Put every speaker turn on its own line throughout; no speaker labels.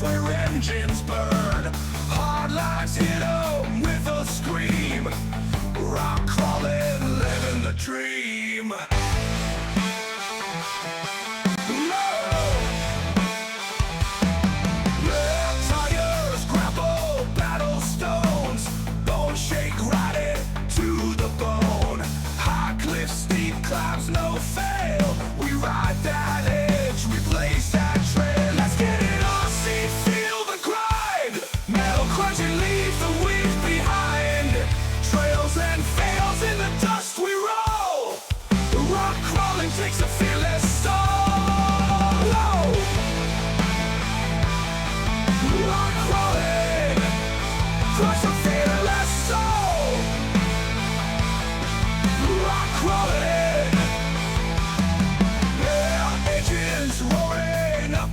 place where engines burn. Hard lines hit 'em with a scream. Rock crawling, living the dream. Climbs no fail. We ride that edge, we blaze that trail. Let's get it on, see, feel the grind. Metal crunching, leave the weeds behind. Trails and fails in the dust we roll. The rock crawling takes a fearless solo. Rock crawling, crush a fearless soul. Rock crawling.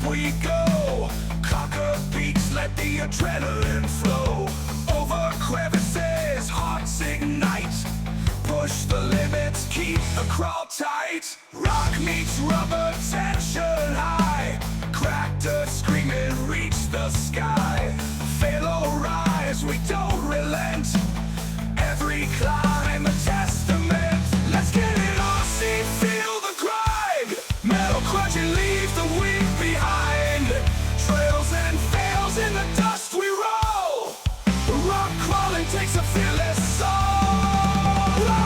We go, conquer peaks, let the adrenaline flow. Over crevices, hearts ignite. Push the limits, keep the crawl tight. Rock meets rubber, tension high. Crack dirt, screaming, reach the sky. Fail or rise, we don't relent. Every climb a testament. Let's get it on, see, feel the grind. Metal crunching, leave the weak behind. Trails and fails in the dust we roll. The rock crawling takes a fearless solo.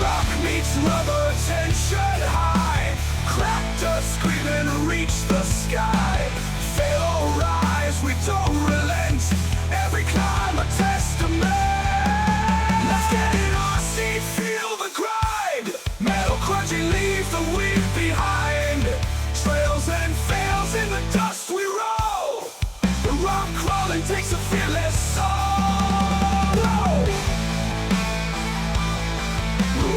Rock meets rubber, tension high. Crack dust, screaming, reach the sky. Fail or rise, we don't relent. Every climb a testament. Let's get it on, see, feel the grind. Metal crunching, leave the weak behind. Trails and fails in the dust we roll. The rock crawling takes a fearless solo.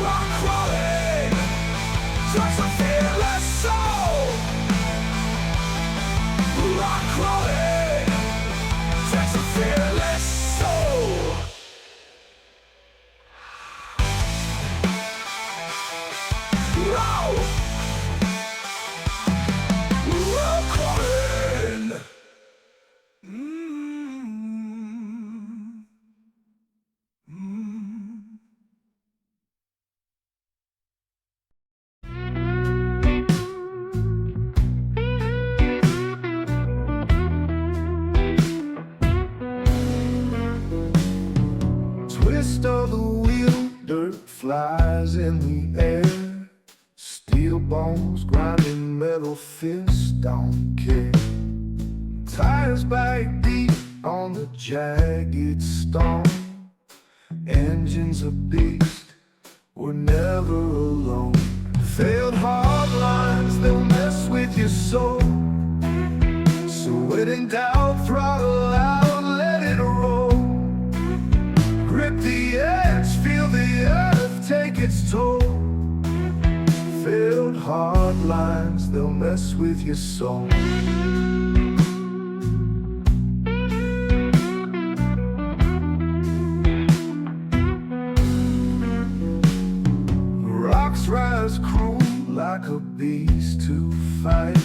Rock crawling takes a fearless soul. Rock crawling takes a fearless soul. Rock crawling.
Twist of the wheel, dirt flies in the air. Steel bones grinding, metal fists don't care. Tires bite deep on the jagged stone. Engines a beast, we're never alone. Failed hard lines, they'll mess with your soul. So when in doubt, throttle out, let it roll. Grip the edge, feel the earth take its toll. Failed hard lines, they'll mess with your soul. Rocks rise cruel like a beast to fight.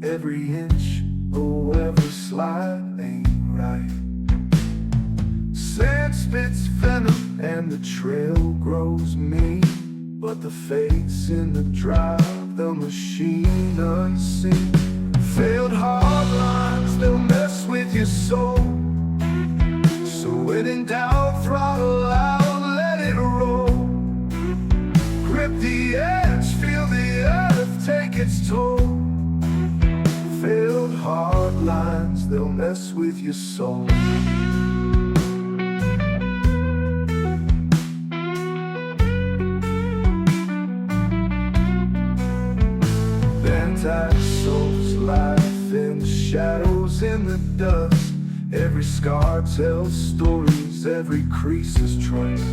Every inch, oh, every slide ain't right. Sand spits venom and the trail grows mean. But the fate's in the drive, the machine unseen. Failed hard lines, they'll mess with your soul. So when in doubt, throttle out, let it roll. Grip the edge, feel the earth take its toll. Failed hard lines, they'll mess with your soul. Bent-eyed souls, life in the shadows, in the dust. Every scar tells stories, every crease is traced.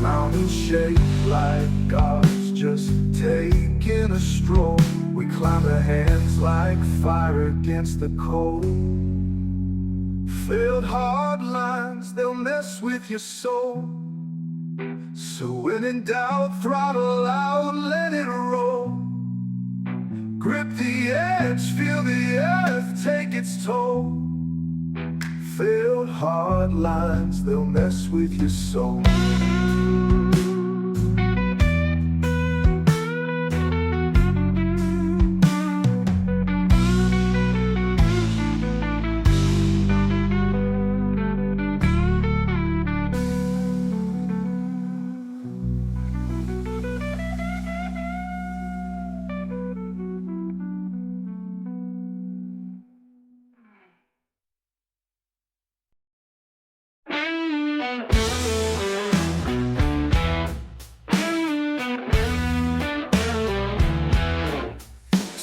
Mountains shaped like gods, just taking a stroll. We climb the hands like fire against the cold. Failed hard lines, they'll mess with your soul. So when in doubt, throttle out, let it roll. Grip the edge, feel the earth take its toll. Failed hard lines, they'll mess with your soul.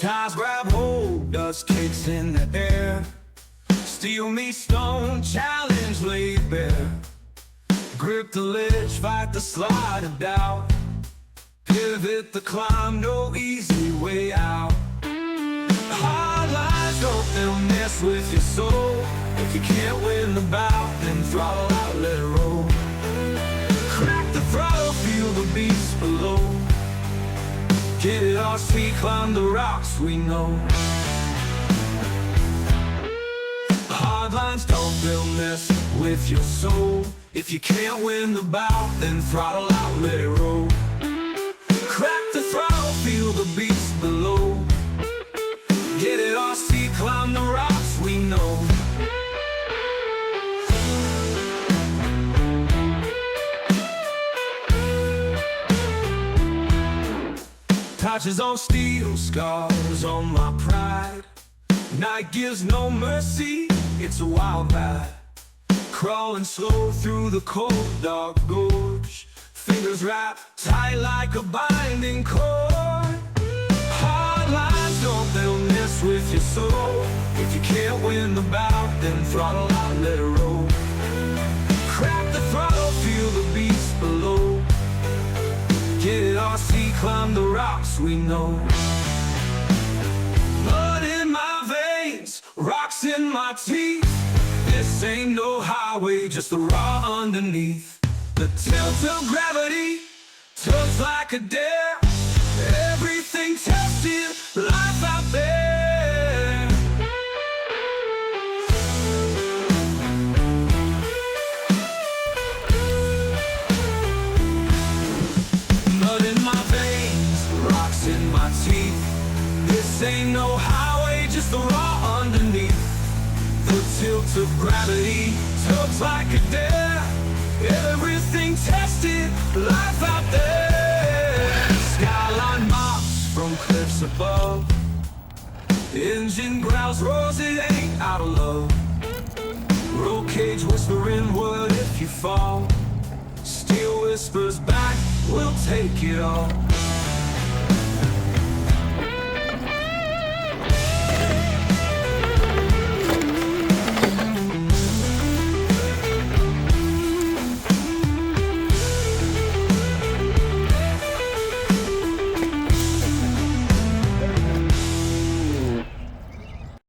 Times grab hold, dust kicks in the air. Steel me stone, challenge laid bare. Grip the ledge, fight the slide of doubt. Pivot the climb, no easy way out. Hard lines, don't they'll mess with your soul. If you can't win the bout, then throttle out, let it roll. Crack the throttle, feel the beats below. Get it our feet, climb the rocks we know. Hard lines don't they'll mess with your soul. If you can't win the bout, then throttle out, let it roll. Crack the throttle, feel the beats below. Get it our feet, climb the rocks we know. Touches on steel, scars on my pride. Night gives no mercy, it's a wild ride. Crawling slow through the cold, dark gorge. Fingers wrapped tight like a binding cord. Hard lines, don't they'll mess with your soul. If you can't win the bout, then throttle out, let it roll. Crack the throttle, feel the beats below. Get it RC, climb the rocks we know. Blood in my veins, rocks in my teeth. This ain't no highway, just the raw underneath. The tilt of gravity, tugs like a dare. Everything tested, life out there. Blood in my veins, rocks in my teeth. This ain't no highway, just the raw underneath. The tilt of gravity, tugs like a dare. Everything tested, life out there. Skyline mops from cliffs above. Engine growls, roars, it ain't out of love. Roll cage whispering word if you fall. Steel whispers back, we'll take it all.